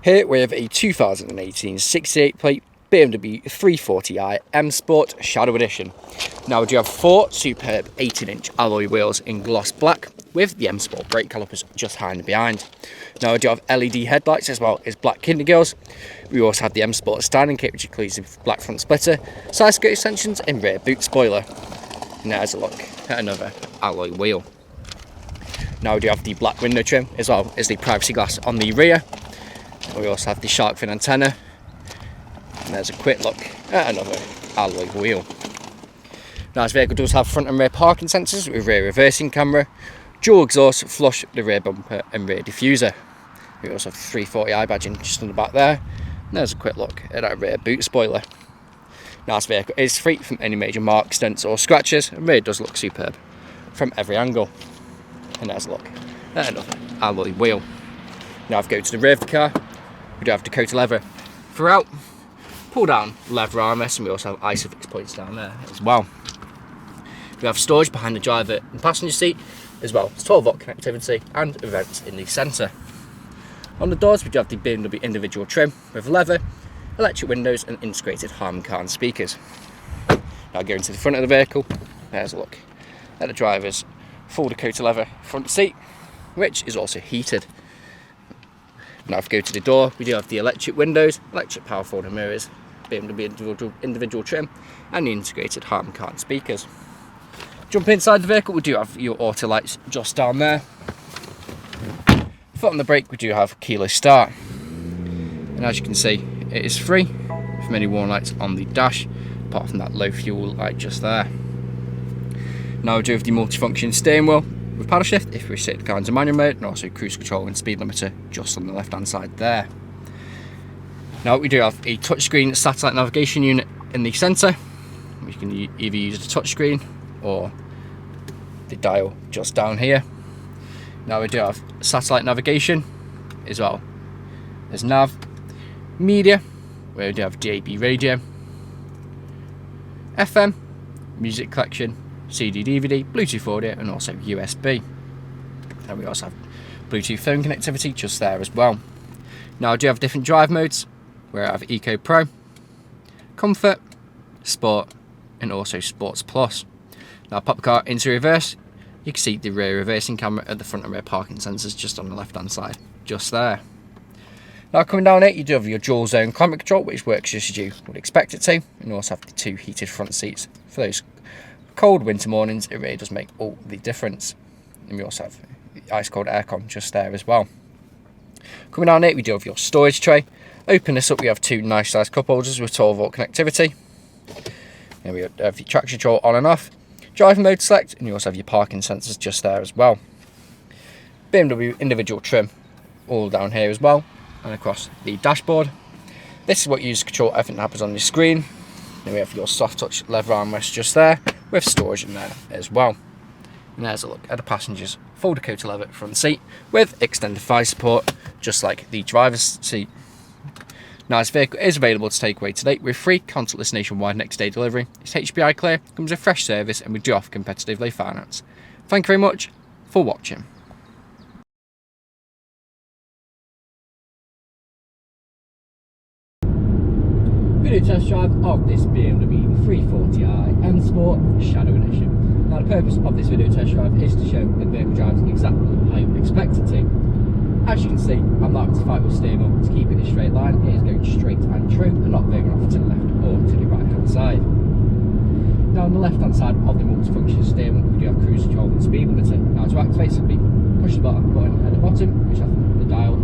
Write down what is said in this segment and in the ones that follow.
Here we have a 2018 68 plate BMW 340i M Sport Shadow Edition. Now we do have 4 superb 18-inch alloy wheels in gloss black with the M Sport brake calipers just behind. Now we do have LED headlights as well as black kinder grills. We also have the M Sport styling kit, which includes a black front splitter, side skirt extensions and rear boot spoiler. And there's a look at another alloy wheel. Now we do have the black window trim as well as the privacy glass on the rear. We also have the shark fin antenna, and there's a quick look at another alloy wheel. Now this vehicle does have front and rear parking sensors with rear reversing camera, dual exhaust, flush the rear bumper and rear diffuser. We also have the 340i badging just on the back there, and there's a quick look at that rear boot spoiler. Now this vehicle is free from any major marks, dents or scratches, and really does look superb from every angle. And there's a look at another alloy wheel. Now if we go to the rear of the car, we do have Dakota leather throughout, pull down leather armrests, and we also have Isofix points down there as well. We have storage behind the driver and passenger seat, as well as 12-volt connectivity and events in the centre. On the doors we do have the BMW individual trim with leather, electric windows and integrated Harman Kardon speakers. Now going to the front of the vehicle, there's a look at the driver's full Dakota leather front seat, which is also heated. Now if we go to the door, we do have the electric windows, electric power folding mirrors, BMW individual trim and the integrated Harman Kardon speakers. Jump inside the vehicle, we do have your auto lights just down there. Foot on the brake, we do have keyless start. And as you can see, it is free from any warning lights on the dash, apart from that low fuel light just there. Now we do have the multifunction steering wheel with paddle shift if we set the car into manual mode, and also cruise control and speed limiter just on the left hand side there. Now we do have a touchscreen satellite navigation unit in the centre. We can either use the touchscreen or the dial just down here. Now we do have satellite navigation as well as nav, media, where we do have DAB radio, FM, music collection, CD, DVD, Bluetooth audio and also USB. And we also have Bluetooth phone connectivity just there as well. Now I do have different drive modes, where I have Eco Pro, Comfort, Sport and also Sports Plus. Now pop the car into reverse, you can see the rear reversing camera at the front and rear parking sensors just on the left hand side, just there. Now coming down here, you do have your dual zone climate control, which works just as you would expect it to, and you also have the 2 heated front seats for those cold winter mornings. It really does make all the difference. And we also have ice cold aircon just there as well. Coming down here, we do have your storage tray. Open this up, we have 2 nice sized cup holders with 12-volt connectivity. And we have the traction control on and off, driving mode select, and you also have your parking sensors just there as well. BMW individual trim all down here as well, and across the dashboard. This is what you use to control everything that happens on your screen. Then we have your soft touch leather armrest just there, with storage in there as well. And there's a look at the passenger's full Dakota leather front seat with extended thigh support, just like the driver's seat. Now this vehicle is available to take away today with free contactless nationwide next day delivery. It's HPI clear, comes with fresh service, and we do offer competitively finance. Thank you very much for watching. Video test drive of this BMW 340i M Sport Shadow Edition. Now the purpose of this video test drive is to show the vehicle drives exactly how you would expect it to. As you can see, I'm not having to fight with steering wheel to keep it in a straight line. It is going straight and true and not veering off to the left or to the right hand side. Now on the left hand side of the multifunction steering wheel, we do have cruise control and speed limiter. Now to activate, simply push the button at the bottom, which has the dial,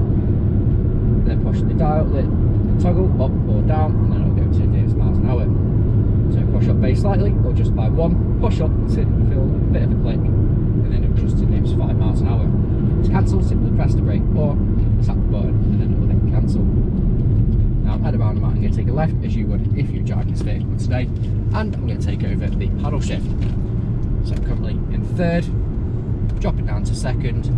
then push the dial, the toggle up or down, and then it'll go to nearest miles an hour. So push up very slightly, or just by 1, push up until you feel a bit of a click, and then it'll just to nearest 5 miles an hour. To cancel, simply press the brake or tap the button, and then it will then cancel. Now at around about, I'm going to take a left as you would if you were driving this vehicle today, and I'm going to take over the paddle shift. So I'm currently in 3rd, drop it down to 2nd,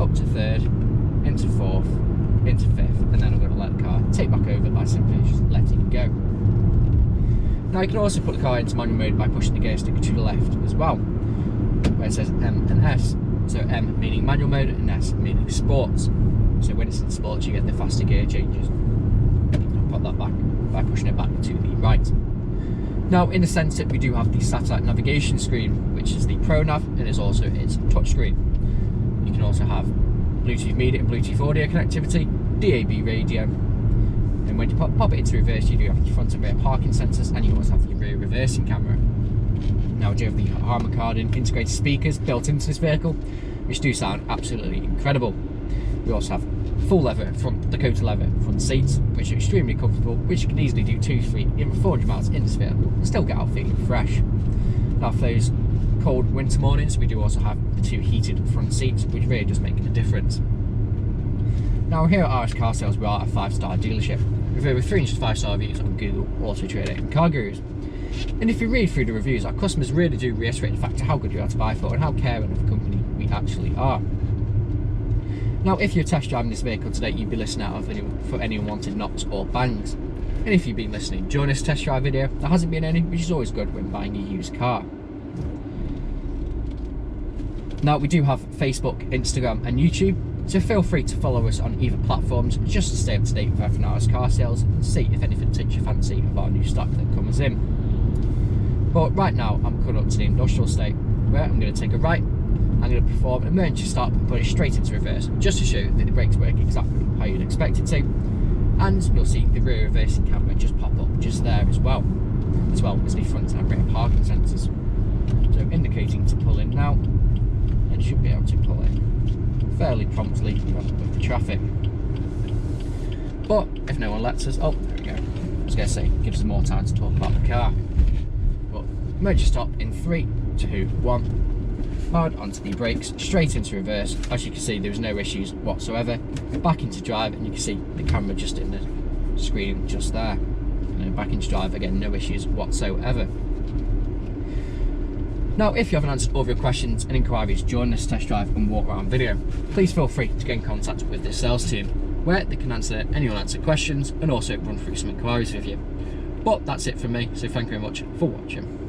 up to 3rd, into 4th, into 5th, and then I'm going to let the car take back over by simply just letting it go. Now you can also put the car into manual mode by pushing the gear stick to the left as well. where it says M and S. So M meaning manual mode and S meaning sports. So when it's in sports, you get the faster gear changes. I'll put that back by pushing it back to the right. Now in the centre we do have the satellite navigation screen, which is the Pro Nav, and is also its touchscreen. You can also have Bluetooth media and Bluetooth audio connectivity, DAB radio, and when you pop it into reverse, you do have your front and rear parking sensors, and you also have your rear reversing camera. Now we do have the Harman Kardon integrated speakers built into this vehicle, which do sound absolutely incredible. We also have full leather front, Dakota leather front seats, which are extremely comfortable, which you can easily do 2, 3, even 400 miles in this vehicle and still get out feeling fresh. Now for those cold winter mornings, we do also have the 2 heated front seats, which really does make a difference. Now here at RS Car Sales, we are a 5-star dealership with over 300 5-star reviews on Google, Autotrader and Car Gurus. And if you read through the reviews, our customers really do reiterate the fact of how good we are to buy for and how caring of a company we actually are. Now if you're test driving this vehicle today, you'd be listening out for any unwanted knocks or bangs. And if you've been listening during this test drive video, there hasn't been any, which is always good when buying a used car. Now we do have Facebook, Instagram and YouTube, so feel free to follow us on either platforms just to stay up to date with everything RS Car Sales and see if anything takes your fancy of our new stock that comes in. But right now I'm coming up to the industrial estate, where I'm going to take a right. I'm going to perform an emergency stop and put it straight into reverse, just to show that the brakes work exactly how you'd expect it to. And you'll see the rear reversing camera just pop up just there as well as the front and rear parking sensors. So indicating to pull in now, and should be able to pull in fairly promptly with the traffic. But if no one lets us, oh there we go, I was going to say, gives us more time to talk about the car. But emergency stop in 3, 2, 1. Hard onto the brakes, straight into reverse. As you can see, there was no issues whatsoever. Back into drive, and you can see the camera just in the screen just there. And then back into drive again, no issues whatsoever. Now, if you haven't answered all of your questions and inquiries during this test drive and walk around video, please feel free to get in contact with the sales team, where they can answer any unanswered questions and also run through some inquiries with you. But that's it from me, so thank you very much for watching.